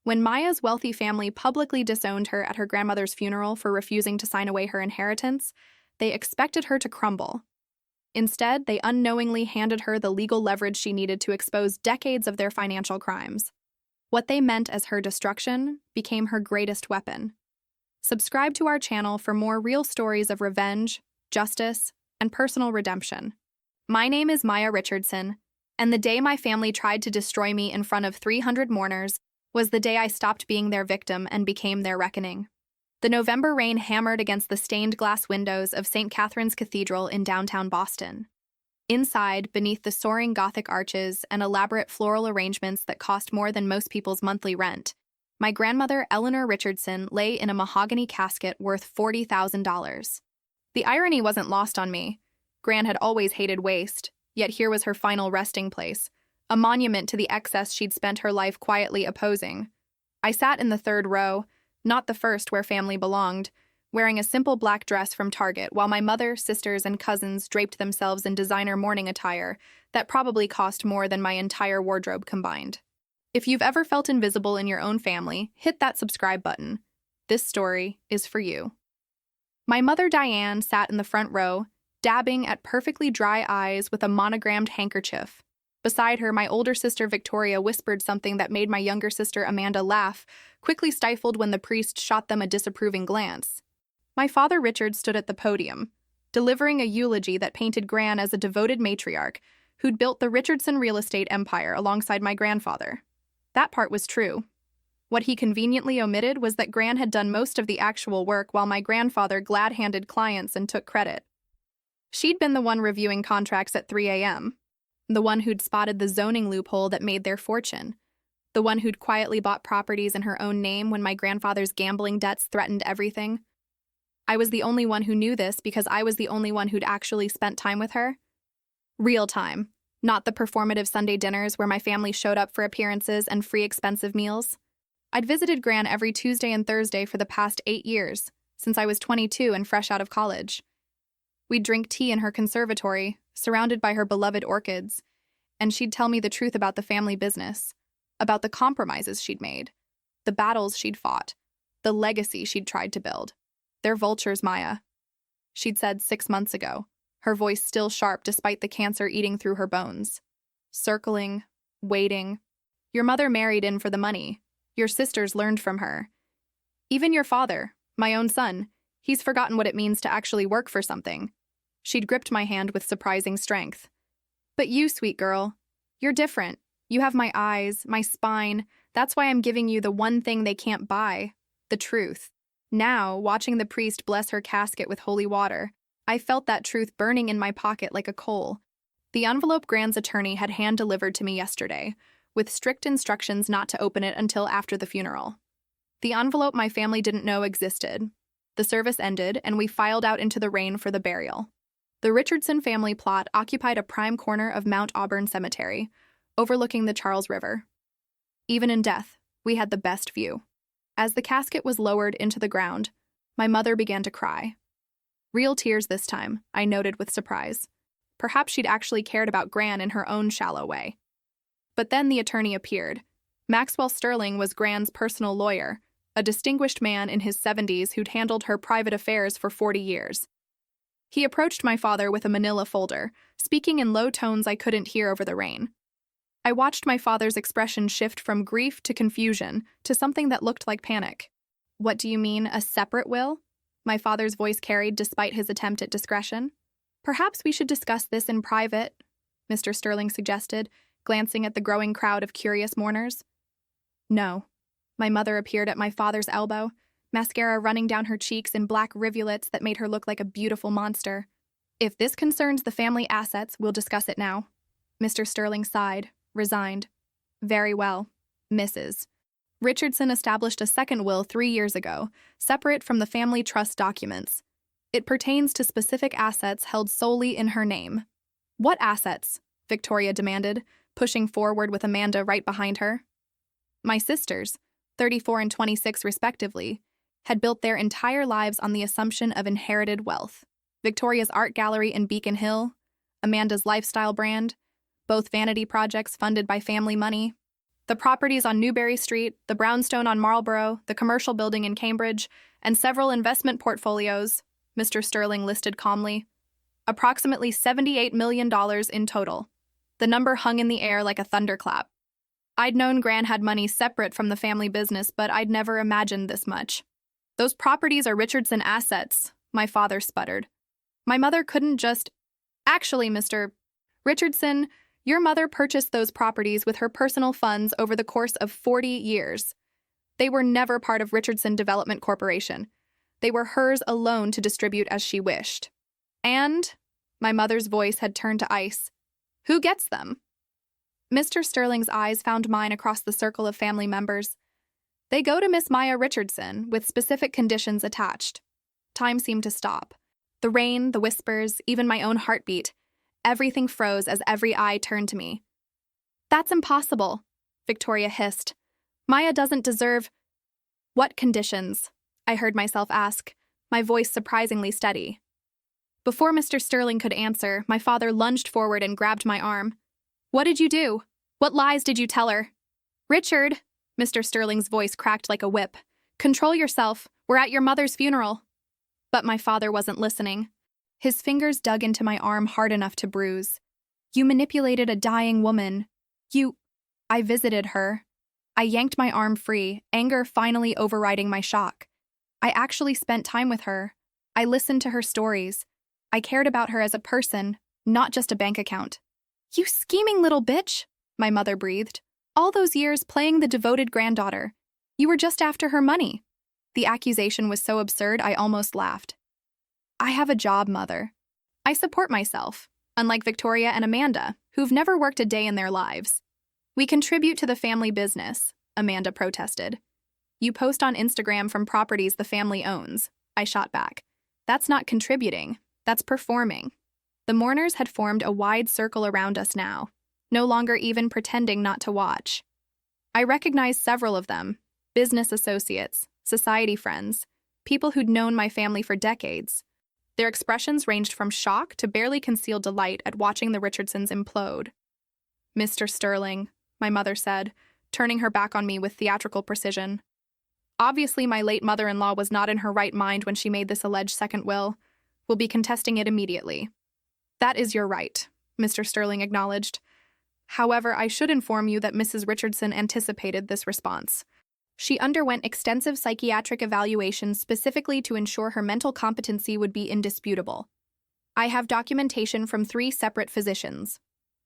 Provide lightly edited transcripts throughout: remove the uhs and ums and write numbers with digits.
When Maya's wealthy family publicly disowned her at her grandmother's funeral for refusing to sign away her inheritance, they expected her to crumble. Instead, they unknowingly handed her the legal leverage she needed to expose decades of their financial crimes. What they meant as her destruction became her greatest weapon. Subscribe to our channel for more real stories of revenge, justice, and personal redemption. My name is Maya Richardson, and the day my family tried to destroy me in front of 300 mourners was the day I stopped being their victim and became their reckoning. The November rain hammered against the stained glass windows of St. Catherine's Cathedral in downtown Boston. Inside, beneath the soaring Gothic arches and elaborate floral arrangements that cost more than most people's monthly rent, my grandmother, Eleanor Richardson, lay in a mahogany casket worth $40,000. The irony wasn't lost on me. Gran had always hated waste, yet here was her final resting place, a monument to the excess she'd spent her life quietly opposing. I sat in the third row, not the first where family belonged, wearing a simple black dress from Target while my mother, sisters, and cousins draped themselves in designer mourning attire that probably cost more than my entire wardrobe combined. If you've ever felt invisible in your own family, hit that subscribe button. This story is for you. My mother, Diane, sat in the front row, dabbing at perfectly dry eyes with a monogrammed handkerchief. Beside her, my older sister Victoria whispered something that made my younger sister Amanda laugh, quickly stifled when the priest shot them a disapproving glance. My father Richard stood at the podium, delivering a eulogy that painted Gran as a devoted matriarch who'd built the Richardson real estate empire alongside my grandfather. That part was true. What he conveniently omitted was that Gran had done most of the actual work while my grandfather glad-handed clients and took credit. She'd been the one reviewing contracts at 3 a.m., the one who'd spotted the zoning loophole that made their fortune, the one who'd quietly bought properties in her own name when my grandfather's gambling debts threatened everything. I was the only one who knew this because I was the only one who'd actually spent time with her. Real time, not the performative Sunday dinners where my family showed up for appearances and free expensive meals. I'd visited Gran every Tuesday and Thursday for the past 8 years, since I was 22 and fresh out of college. We'd drink tea in her conservatory, surrounded by her beloved orchids, and she'd tell me the truth about the family business, about the compromises she'd made, the battles she'd fought, the legacy she'd tried to build. "They're vultures, Maya," she'd said 6 months ago, her voice still sharp despite the cancer eating through her bones. Circling, waiting. "Your mother married in for the money. Your sisters learned from her. Even your father, my own son, he's forgotten what it means to actually work for something." She'd gripped my hand with surprising strength. "But you, sweet girl, you're different. You have my eyes, my spine. That's why I'm giving you the one thing they can't buy, the truth." Now, watching the priest bless her casket with holy water, I felt that truth burning in my pocket like a coal. The envelope Gran's attorney had hand-delivered to me yesterday, with strict instructions not to open it until after the funeral. The envelope my family didn't know existed. The service ended, and we filed out into the rain for the burial. The Richardson family plot occupied a prime corner of Mount Auburn Cemetery, overlooking the Charles River. Even in death, we had the best view. As the casket was lowered into the ground, my mother began to cry. Real tears this time, I noted with surprise. Perhaps she'd actually cared about Gran in her own shallow way. But then the attorney appeared. Maxwell Sterling was Gran's personal lawyer, a distinguished man in his 70s who'd handled her private affairs for 40 years. He approached my father with a manila folder, speaking in low tones I couldn't hear over the rain. I watched my father's expression shift from grief to confusion to something that looked like panic. "What do you mean, a separate will?" my father's voice carried despite his attempt at discretion. "Perhaps we should discuss this in private," Mr. Sterling suggested, glancing at the growing crowd of curious mourners. "No." My mother appeared at my father's elbow, mascara running down her cheeks in black rivulets that made her look like a beautiful monster. "If this concerns the family assets, we'll discuss it now." Mr. Sterling sighed, resigned. "Very well, Mrs. Richardson established a second will 3 years ago, separate from the family trust documents. It pertains to specific assets held solely in her name." "What assets?" Victoria demanded, pushing forward with Amanda right behind her. "My sisters, 34 and 26 respectively, had built their entire lives on the assumption of inherited wealth. Victoria's art gallery in Beacon Hill, Amanda's lifestyle brand, both vanity projects funded by family money. The properties on Newbury Street, the brownstone on Marlborough, the commercial building in Cambridge, and several investment portfolios, Mr. Sterling listed calmly. Approximately $78 million in total. The number hung in the air like a thunderclap. I'd known Gran had money separate from the family business, but I'd never imagined this much. Those properties are Richardson assets, my father sputtered. My mother couldn't just… Actually, Mr. Richardson, your mother purchased those properties with her personal funds over the course of 40 years. They were never part of Richardson Development Corporation. They were hers alone to distribute as she wished. And, my mother's voice had turned to ice, who gets them? Mr. Sterling's eyes found mine across the circle of family members. They go to Miss Maya Richardson, with specific conditions attached. Time seemed to stop. The rain, the whispers, even my own heartbeat. Everything froze as every eye turned to me. That's impossible, Victoria hissed. Maya doesn't deserve… What conditions? I heard myself ask, my voice surprisingly steady. Before Mr. Sterling could answer, my father lunged forward and grabbed my arm. What did you do? What lies did you tell her? Richard, Mr. Sterling's voice cracked like a whip. Control yourself. We're at your mother's funeral. But my father wasn't listening. His fingers dug into my arm hard enough to bruise. You manipulated a dying woman. I visited her. I yanked my arm free, anger finally overriding my shock. I actually spent time with her. I listened to her stories. I cared about her as a person, not just a bank account. You scheming little bitch, my mother breathed. All those years playing the devoted granddaughter. You were just after her money. The accusation was so absurd I almost laughed. I have a job, Mother. I support myself, unlike Victoria and Amanda, who've never worked a day in their lives. We contribute to the family business, Amanda protested. You post on Instagram from properties the family owns, I shot back. That's not contributing, that's performing. The mourners had formed a wide circle around us now, no longer even pretending not to watch. I recognized several of them, business associates, society friends, people who'd known my family for decades. Their expressions ranged from shock to barely concealed delight at watching the Richardsons implode. Mr. Sterling, my mother said, turning her back on me with theatrical precision. Obviously, my late mother-in-law was not in her right mind when she made this alleged second will. We'll be contesting it immediately. That is your right, Mr. Sterling acknowledged. However, I should inform you that Mrs. Richardson anticipated this response. She underwent extensive psychiatric evaluations specifically to ensure her mental competency would be indisputable. I have documentation from 3 separate physicians.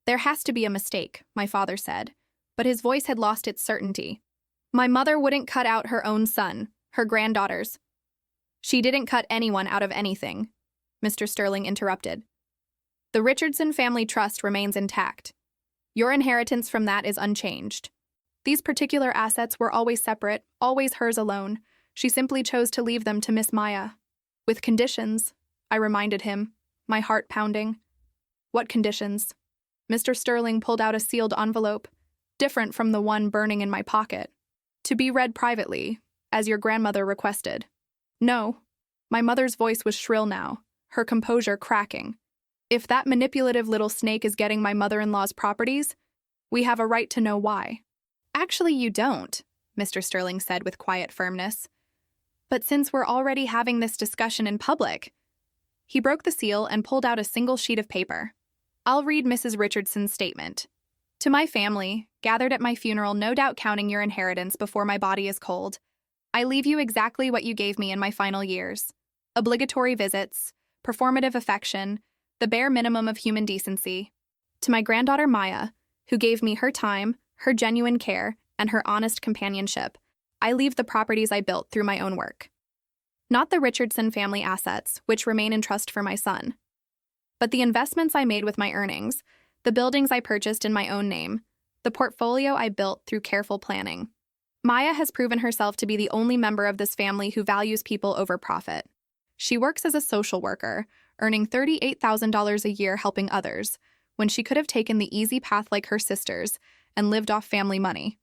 There has to be a mistake, my father said, but his voice had lost its certainty. My mother wouldn't cut out her own son, her granddaughters. She didn't cut anyone out of anything, Mr. Sterling interrupted. The Richardson family trust remains intact. Your inheritance from that is unchanged. These particular assets were always separate, always hers alone. She simply chose to leave them to Miss Maya. With conditions, I reminded him, my heart pounding. What conditions? Mr. Sterling pulled out a sealed envelope, different from the one burning in my pocket. To be read privately, as your grandmother requested. No. My mother's voice was shrill now, her composure cracking. If that manipulative little snake is getting my mother-in-law's properties, we have a right to know why. Actually, you don't, Mr. Sterling said with quiet firmness. But since we're already having this discussion in public… He broke the seal and pulled out a single sheet of paper. I'll read Mrs. Richardson's statement. To my family, gathered at my funeral, no doubt counting your inheritance before my body is cold, I leave you exactly what you gave me in my final years. Obligatory visits, performative affection, the bare minimum of human decency. To my granddaughter Maya, who gave me her time, her genuine care, and her honest companionship, I leave the properties I built through my own work. Not the Richardson family assets, which remain in trust for my son, but the investments I made with my earnings, the buildings I purchased in my own name, the portfolio I built through careful planning. Maya has proven herself to be the only member of this family who values people over profit. She works as a social worker, earning $38,000 a year helping others, when she could have taken the easy path like her sisters and lived off family money.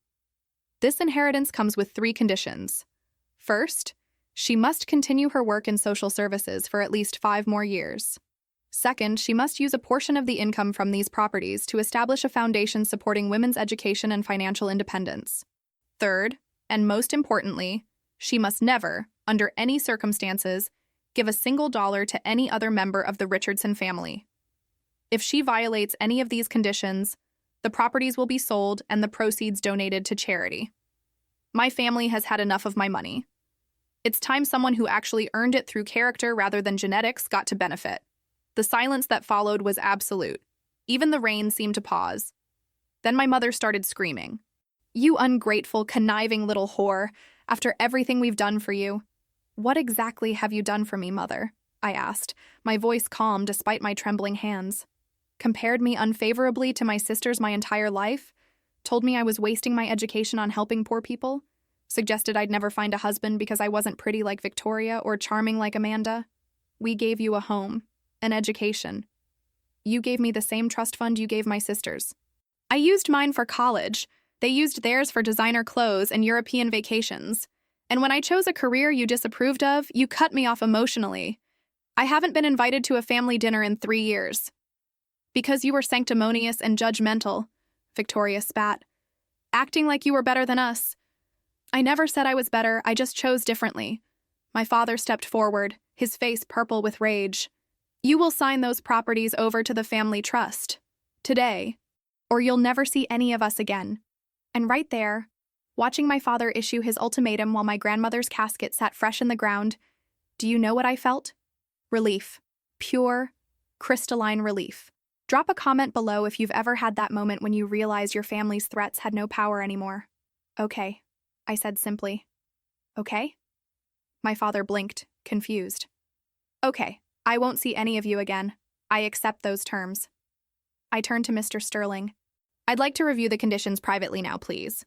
This inheritance comes with 3 conditions. First, she must continue her work in social services for at least 5 more years. Second, she must use a portion of the income from these properties to establish a foundation supporting women's education and financial independence. Third, and most importantly, she must never, under any circumstances, give a single dollar to any other member of the Richardson family. If she violates any of these conditions, the properties will be sold and the proceeds donated to charity. My family has had enough of my money. It's time someone who actually earned it through character rather than genetics got to benefit. The silence that followed was absolute. Even the rain seemed to pause. Then my mother started screaming. "You ungrateful, conniving little whore, after everything we've done for you." "What exactly have you done for me, Mother?" I asked, my voice calm despite my trembling hands. Compared me unfavorably to my sisters my entire life? Told me I was wasting my education on helping poor people? Suggested I'd never find a husband because I wasn't pretty like Victoria or charming like Amanda? We gave you a home, an education. You gave me the same trust fund you gave my sisters. I used mine for college. They used theirs for designer clothes and European vacations. And when I chose a career you disapproved of, you cut me off emotionally. I haven't been invited to a family dinner in 3 years. Because you were sanctimonious and judgmental, Victoria spat. Acting like you were better than us. I never said I was better, I just chose differently. My father stepped forward, his face purple with rage. You will sign those properties over to the family trust. Today. Or you'll never see any of us again. And right there, watching my father issue his ultimatum while my grandmother's casket sat fresh in the ground, do you know what I felt? Relief. Pure, crystalline relief. Drop a comment below if you've ever had that moment when you realize your family's threats had no power anymore. Okay, I said simply. Okay? My father blinked, confused. Okay, I won't see any of you again. I accept those terms. I turned to Mr. Sterling. I'd like to review the conditions privately now, please.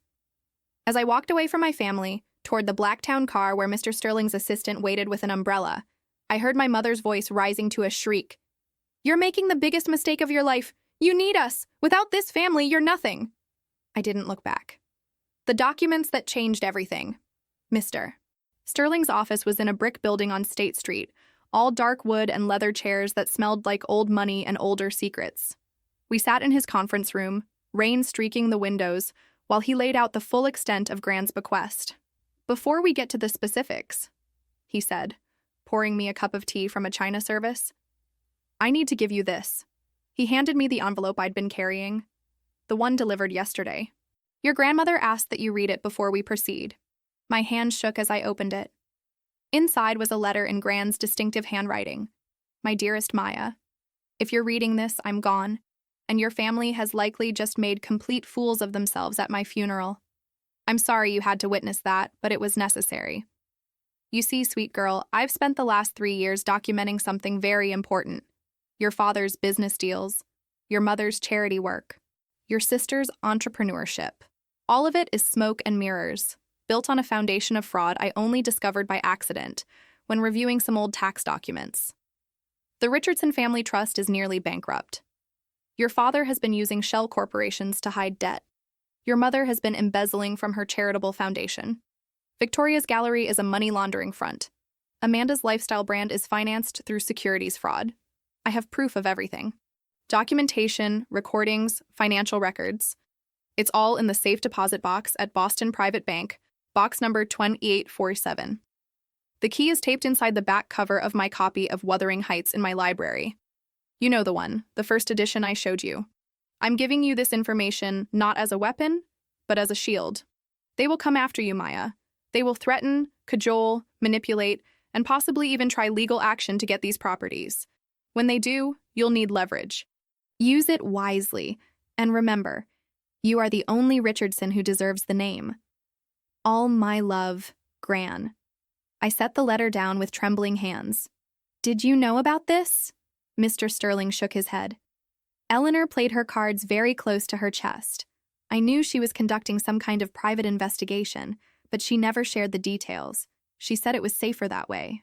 As I walked away from my family, toward the Blacktown car where Mr. Sterling's assistant waited with an umbrella, I heard my mother's voice rising to a shriek. You're making the biggest mistake of your life. You need us. Without this family, you're nothing. I didn't look back. The documents that changed everything. Mr. Sterling's office was in a brick building on State Street, all dark wood and leather chairs that smelled like old money and older secrets. We sat in his conference room, rain streaking the windows, while he laid out the full extent of Grand's bequest. Before we get to the specifics, he said, pouring me a cup of tea from a china service, I need to give you this. He handed me the envelope I'd been carrying, the one delivered yesterday. Your grandmother asked that you read it before we proceed. My hand shook as I opened it. Inside was a letter in Grand's distinctive handwriting. My dearest Maya, if you're reading this, I'm gone, and your family has likely just made complete fools of themselves at my funeral. I'm sorry you had to witness that, but it was necessary. You see, sweet girl, I've spent the last 3 years documenting something very important. Your father's business deals, your mother's charity work, your sister's entrepreneurship. All of it is smoke and mirrors, built on a foundation of fraud I only discovered by accident when reviewing some old tax documents. The Richardson Family Trust is nearly bankrupt. Your father has been using shell corporations to hide debt. Your mother has been embezzling from her charitable foundation. Victoria's gallery is a money laundering front. Amanda's lifestyle brand is financed through securities fraud. I have proof of everything. Documentation, recordings, financial records. It's all in the safe deposit box at Boston Private Bank, box number 2847. The key is taped inside the back cover of my copy of Wuthering Heights in my library. You know the one, the first edition I showed you. I'm giving you this information not as a weapon, but as a shield. They will come after you, Maya. They will threaten, cajole, manipulate, and possibly even try legal action to get these properties. When they do, you'll need leverage. Use it wisely, and remember, you are the only Richardson who deserves the name. All my love, Gran. I set the letter down with trembling hands. Did you know about this? Mr. Sterling shook his head. Eleanor played her cards very close to her chest. I knew she was conducting some kind of private investigation, but she never shared the details. She said it was safer that way.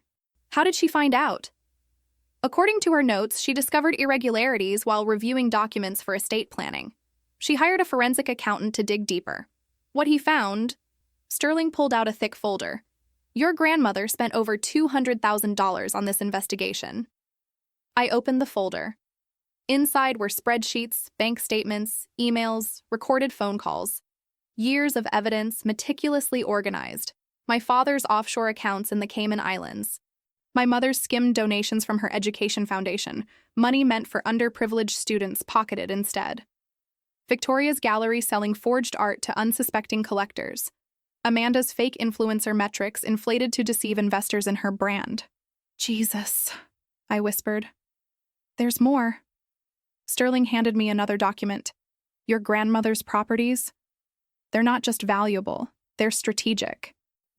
How did she find out? According to her notes, she discovered irregularities while reviewing documents for estate planning. She hired a forensic accountant to dig deeper. What he found, Sterling pulled out a thick folder. Your grandmother spent over $200,000 on this investigation. I opened the folder. Inside were spreadsheets, bank statements, emails, recorded phone calls. Years of evidence meticulously organized. My father's offshore accounts in the Cayman Islands. My mother's skimmed donations from her education foundation, money meant for underprivileged students pocketed instead. Victoria's gallery selling forged art to unsuspecting collectors. Amanda's fake influencer metrics inflated to deceive investors in her brand. Jesus, I whispered. There's more. Sterling handed me another document. Your grandmother's properties? They're not just valuable, they're strategic.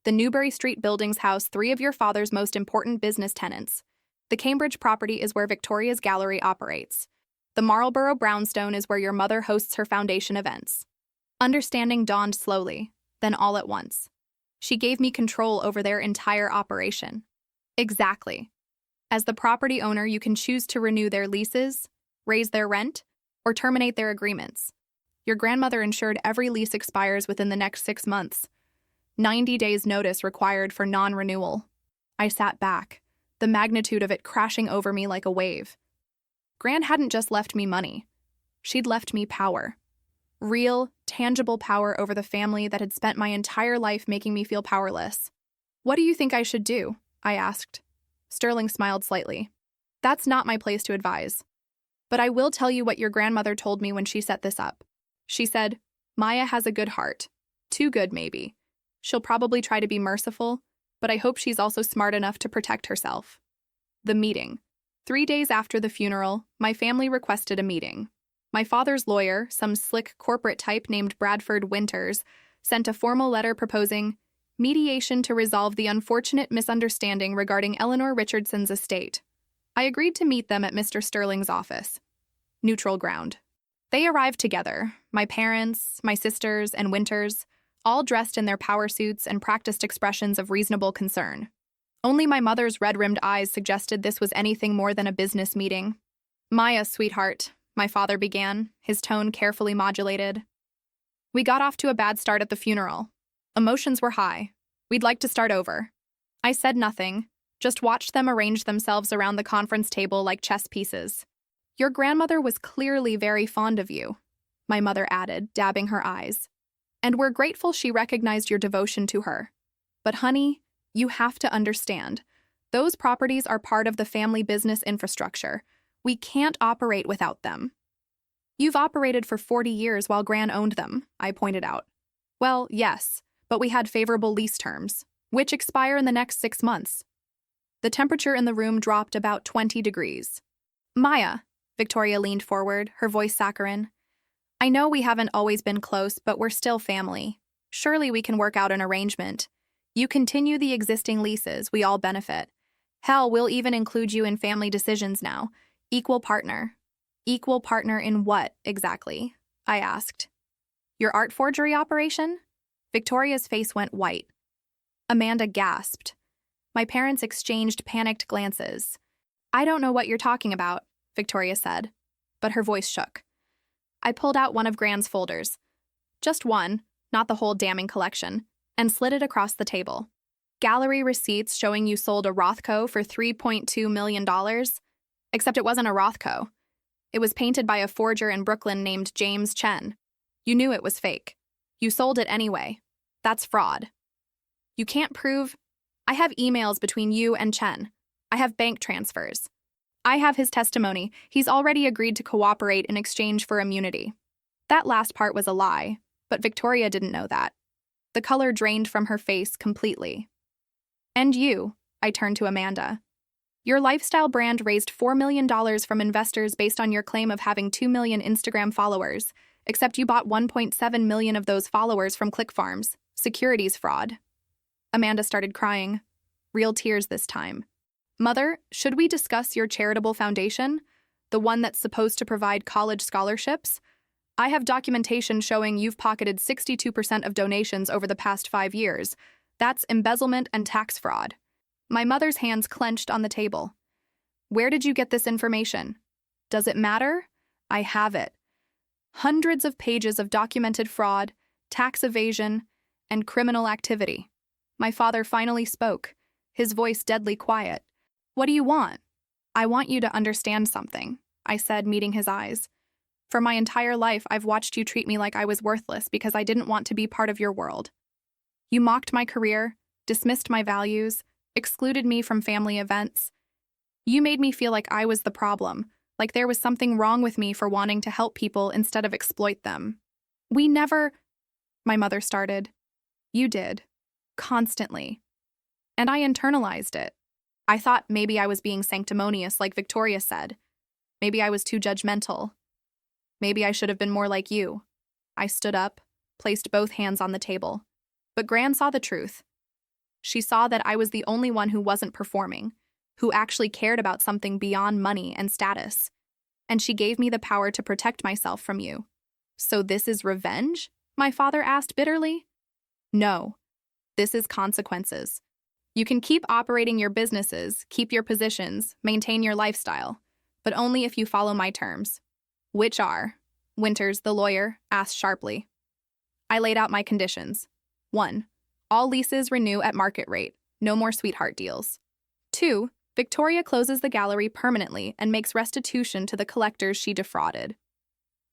The Newbury Street buildings house 3 of your father's most important business tenants. The Cambridge property is where Victoria's gallery operates. The Marlborough brownstone is where your mother hosts her foundation events. Understanding dawned slowly, then all at once. She gave me control over their entire operation. Exactly. As the property owner, you can choose to renew their leases, raise their rent, or terminate their agreements. Your grandmother ensured every lease expires within the next 6 months. 90 days notice required for non-renewal. I sat back, the magnitude of it crashing over me like a wave. Gran hadn't just left me money. She'd left me power. Real, tangible power over the family that had spent my entire life making me feel powerless. What do you think I should do? I asked. Sterling smiled slightly. That's not my place to advise. But I will tell you what your grandmother told me when she set this up. She said, Maya has a good heart. Too good, maybe. She'll probably try to be merciful, but I hope she's also smart enough to protect herself. The meeting. 3 days after the funeral, my family requested a meeting. My father's lawyer, some slick corporate type named Bradford Winters, sent a formal letter proposing mediation to resolve the unfortunate misunderstanding regarding Eleanor Richardson's estate. I agreed to meet them at Mr. Sterling's office. Neutral ground. They arrived together, my parents, my sisters, and Winters, all dressed in their power suits and practiced expressions of reasonable concern. Only my mother's red-rimmed eyes suggested this was anything more than a business meeting. Maya, sweetheart, my father began, his tone carefully modulated. We got off to a bad start at the funeral. Emotions were high. We'd like to start over. I said nothing, just watched them arrange themselves around the conference table like chess pieces. Your grandmother was clearly very fond of you, my mother added, dabbing her eyes. And we're grateful she recognized your devotion to her. But honey, you have to understand. Those properties are part of the family business infrastructure. We can't operate without them. You've operated for 40 years while Gran owned them, I pointed out. Well, yes, but we had favorable lease terms, which expire in the next 6 months. The temperature in the room dropped about 20 degrees. Maya, Victoria leaned forward, her voice saccharine. I know we haven't always been close, but we're still family. Surely we can work out an arrangement. You continue the existing leases, we all benefit. Hell, we'll even include you in family decisions now. Equal partner. Equal partner in what, exactly? I asked. Your art forgery operation? Victoria's face went white. Amanda gasped. My parents exchanged panicked glances. I don't know what you're talking about, Victoria said, but her voice shook. I pulled out one of Gran's folders. Just one, not the whole damning collection, and slid it across the table. Gallery receipts showing you sold a Rothko for $3.2 million. Except it wasn't a Rothko. It was painted by a forger in Brooklyn named James Chen. You knew it was fake. You sold it anyway. That's fraud. You can't prove... I have emails between you and Chen. I have bank transfers. I have his testimony. He's already agreed to cooperate in exchange for immunity. That last part was a lie, but Victoria didn't know that. The color drained from her face completely. And you, I turned to Amanda. Your lifestyle brand raised $4 million from investors based on your claim of having 2 million Instagram followers, except you bought 1.7 million of those followers from ClickFarms, securities fraud. Amanda started crying. Real tears this time. Mother, should we discuss your charitable foundation? The one that's supposed to provide college scholarships? I have documentation showing you've pocketed 62% of donations over the past 5 years. That's embezzlement and tax fraud. My mother's hands clenched on the table. Where did you get this information? Does it matter? I have it. Hundreds of pages of documented fraud, tax evasion, and criminal activity. My father finally spoke, his voice deadly quiet. What do you want? I want you to understand something, I said, meeting his eyes. For my entire life, I've watched you treat me like I was worthless because I didn't want to be part of your world. You mocked my career, dismissed my values, excluded me from family events. You made me feel like I was the problem, like there was something wrong with me for wanting to help people instead of exploit them. We never, my mother started. You did. Constantly. And I internalized it. I thought maybe I was being sanctimonious, like Victoria said. Maybe I was too judgmental. Maybe I should have been more like you. I stood up, placed both hands on the table. But Gran saw the truth. She saw that I was the only one who wasn't performing, who actually cared about something beyond money and status. And she gave me the power to protect myself from you. So this is revenge? My father asked bitterly. No. This is consequences. You can keep operating your businesses, keep your positions, maintain your lifestyle, but only if you follow my terms. Which are? Winters, the lawyer, asked sharply. I laid out my conditions. 1. All leases renew at market rate. No more sweetheart deals. 2. Victoria closes the gallery permanently and makes restitution to the collectors she defrauded.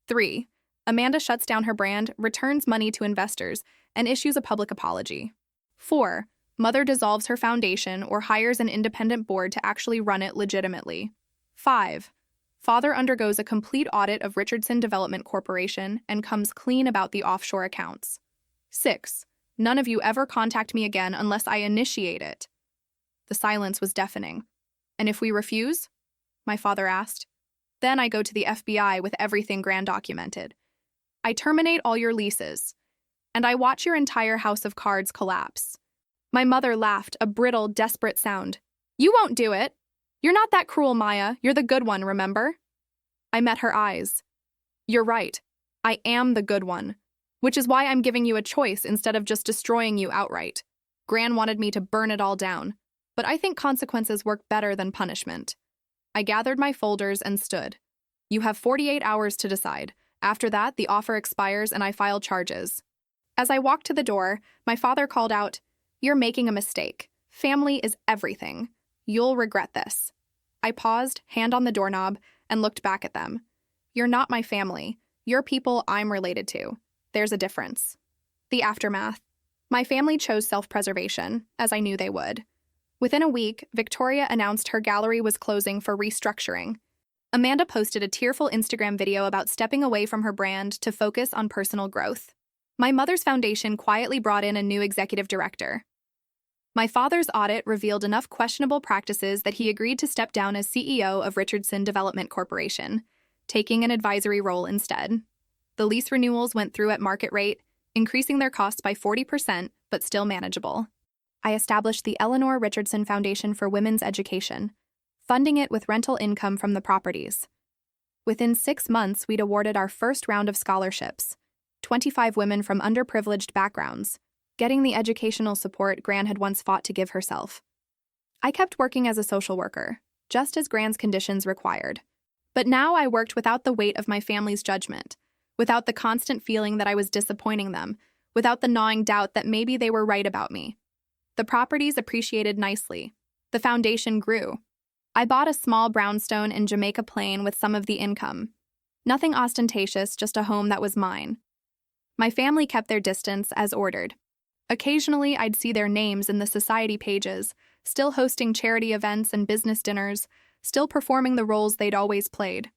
3. Amanda shuts down her brand, returns money to investors, and issues a public apology. 4. Mother dissolves her foundation or hires an independent board to actually run it legitimately. 5. Father undergoes a complete audit of Richardson Development Corporation and comes clean about the offshore accounts. 6. None of you ever contact me again unless I initiate it. The silence was deafening. And if we refuse? My father asked. Then I go to the FBI with everything Gran documented. I terminate all your leases. And I watch your entire house of cards collapse. My mother laughed, a brittle, desperate sound. You won't do it. You're not that cruel, Maya. You're the good one, remember? I met her eyes. You're right. I am the good one. Which is why I'm giving you a choice instead of just destroying you outright. Gran wanted me to burn it all down, but I think consequences work better than punishment. I gathered my folders and stood. You have 48 hours to decide. After that, the offer expires and I file charges. As I walked to the door, my father called out, You're making a mistake. Family is everything. You'll regret this. I paused, hand on the doorknob, and looked back at them. You're not my family. You're people I'm related to. There's a difference. The aftermath. My family chose self-preservation, as I knew they would. Within a week, Victoria announced her gallery was closing for restructuring. Amanda posted a tearful Instagram video about stepping away from her brand to focus on personal growth. My mother's foundation quietly brought in a new executive director. My father's audit revealed enough questionable practices that he agreed to step down as CEO of Richardson Development Corporation, taking an advisory role instead. The lease renewals went through at market rate, increasing their costs by 40%, but still manageable. I established the Eleanor Richardson Foundation for Women's Education, funding it with rental income from the properties. Within 6 months, we'd awarded our first round of scholarships, 25 women from underprivileged backgrounds, getting the educational support Gran had once fought to give herself. I kept working as a social worker, just as Gran's conditions required. But now I worked without the weight of my family's judgment, without the constant feeling that I was disappointing them, without the gnawing doubt that maybe they were right about me. The properties appreciated nicely. The foundation grew. I bought a small brownstone in Jamaica Plain with some of the income. Nothing ostentatious, just a home that was mine. My family kept their distance as ordered. Occasionally, I'd see their names in the society pages, still hosting charity events and business dinners, still performing the roles they'd always played.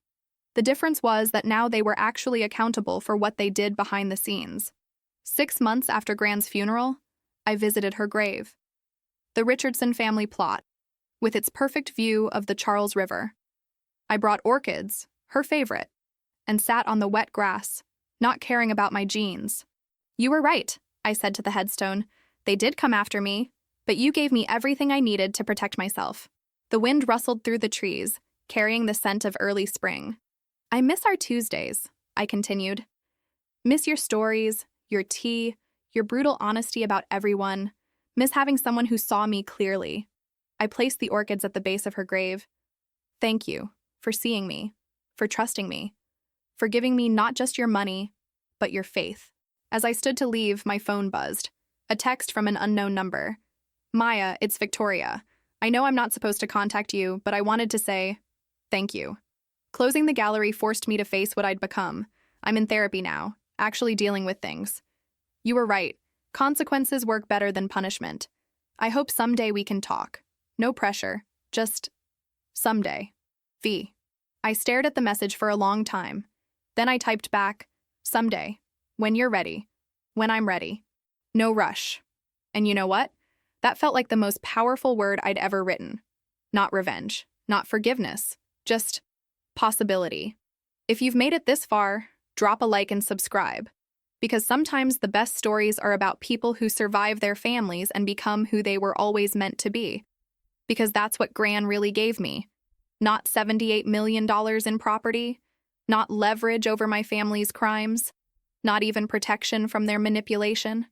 The difference was that now they were actually accountable for what they did behind the scenes. 6 months after Gran's funeral, I visited her grave. The Richardson family plot, with its perfect view of the Charles River. I brought orchids, her favorite, and sat on the wet grass, not caring about my genes. You were right, I said to the headstone. They did come after me, but you gave me everything I needed to protect myself. The wind rustled through the trees, carrying the scent of early spring. I miss our Tuesdays, I continued. Miss your stories, your tea, your brutal honesty about everyone. Miss having someone who saw me clearly. I placed the orchids at the base of her grave. Thank you for seeing me, for trusting me, for giving me not just your money, but your faith. As I stood to leave, my phone buzzed. A text from an unknown number. Maya, it's Victoria. I know I'm not supposed to contact you, but I wanted to say thank you. Closing the gallery forced me to face what I'd become. I'm in therapy now, actually dealing with things. You were right. Consequences work better than punishment. I hope someday we can talk. No pressure, just someday. V. I stared at the message for a long time. Then I typed back, someday. When you're ready. When I'm ready. No rush. And you know what? That felt like the most powerful word I'd ever written. Not revenge, not forgiveness, just possibility. If you've made it this far, drop a like and subscribe. Because sometimes the best stories are about people who survive their families and become who they were always meant to be. Because that's what Gran really gave me. Not $78 million in property, not leverage over my family's crimes, not even protection from their manipulation.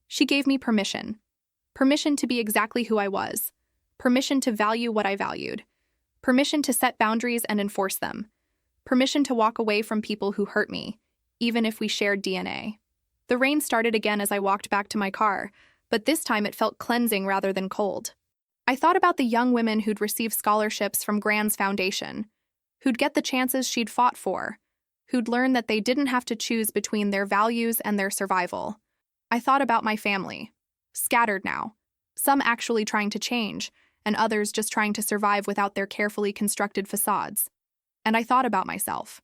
She gave me permission. Permission to be exactly who I was. Permission to value what I valued. Permission to set boundaries and enforce them. Permission to walk away from people who hurt me, even if we shared DNA. The rain started again as I walked back to my car, but this time it felt cleansing rather than cold. I thought about the young women who'd receive scholarships from Gran's foundation, who'd get the chances she'd fought for, who'd learn that they didn't have to choose between their values and their survival. I thought about my family, scattered now, some actually trying to change, and others just trying to survive without their carefully constructed facades. And I thought about myself.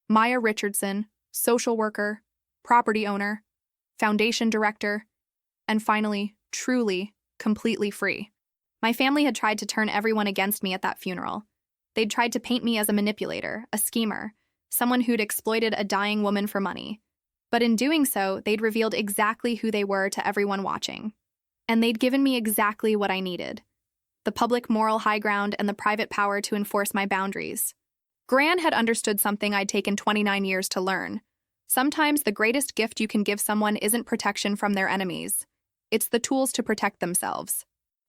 Maya Richardson, social worker, property owner, foundation director, and finally, truly, completely free. My family had tried to turn everyone against me at that funeral. They'd tried to paint me as a manipulator, a schemer, someone who'd exploited a dying woman for money. But in doing so, they'd revealed exactly who they were to everyone watching. And they'd given me exactly what I needed: the public moral high ground and the private power to enforce my boundaries. Gran had understood something I'd taken 29 years to learn. Sometimes the greatest gift you can give someone isn't protection from their enemies. It's the tools to protect themselves.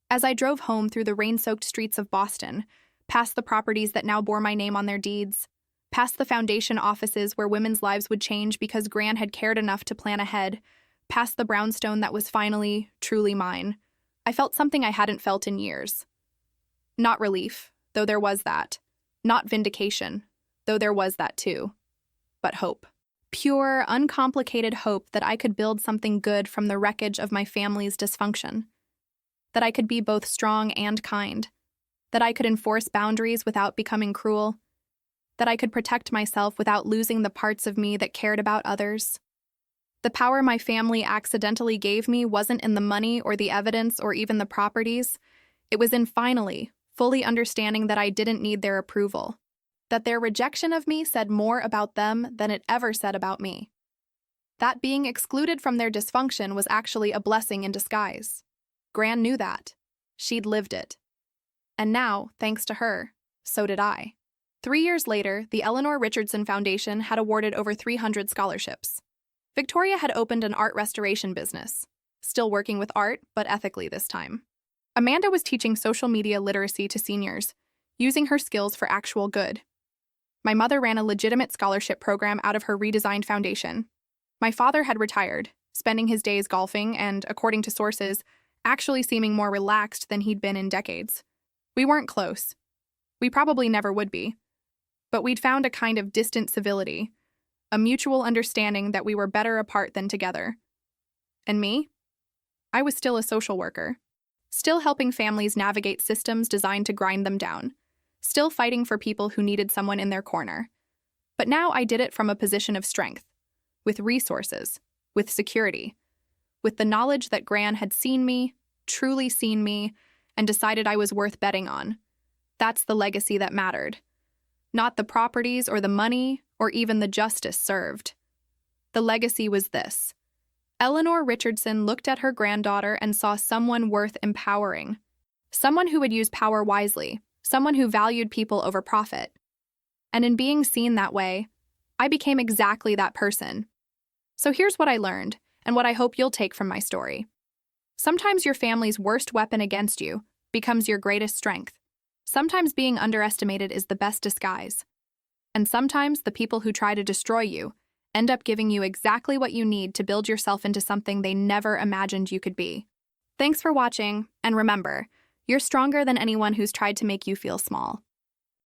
As I drove home through the rain-soaked streets of Boston, past the properties that now bore my name on their deeds, past the foundation offices where women's lives would change because Gran had cared enough to plan ahead, past the brownstone that was finally, truly mine, I felt something I hadn't felt in years. Not relief, though there was that. Not vindication, though there was that too. But hope. Pure, uncomplicated hope that I could build something good from the wreckage of my family's dysfunction. That I could be both strong and kind. That I could enforce boundaries without becoming cruel. That I could protect myself without losing the parts of me that cared about others. The power my family accidentally gave me wasn't in the money or the evidence or even the properties. It was in finally, fully understanding that I didn't need their approval. That their rejection of me said more about them than it ever said about me. That being excluded from their dysfunction was actually a blessing in disguise. Gran knew that. She'd lived it. And now, thanks to her, so did I. 3 years later, the Eleanor Richardson Foundation had awarded over 300 scholarships. Victoria had opened an art restoration business, still working with art, but ethically this time. Amanda was teaching social media literacy to seniors, using her skills for actual good. My mother ran a legitimate scholarship program out of her redesigned foundation. My father had retired, spending his days golfing and, according to sources, actually seeming more relaxed than he'd been in decades. We weren't close. We probably never would be. But we'd found a kind of distant civility, a mutual understanding that we were better apart than together. And me? I was still a social worker, still helping families navigate systems designed to grind them down, still fighting for people who needed someone in their corner. But now I did it from a position of strength, with resources, with security, with the knowledge that Gran had seen me, truly seen me, and decided I was worth betting on. That's the legacy that mattered. Not the properties or the money or even the justice served. The legacy was this. Eleanor Richardson looked at her granddaughter and saw someone worth empowering. Someone who would use power wisely. Someone who valued people over profit. And in being seen that way, I became exactly that person. So here's what I learned, and what I hope you'll take from my story. Sometimes your family's worst weapon against you becomes your greatest strength. Sometimes being underestimated is the best disguise. And sometimes the people who try to destroy you end up giving you exactly what you need to build yourself into something they never imagined you could be. Thanks for watching, and remember, You're stronger than anyone who's tried to make you feel small.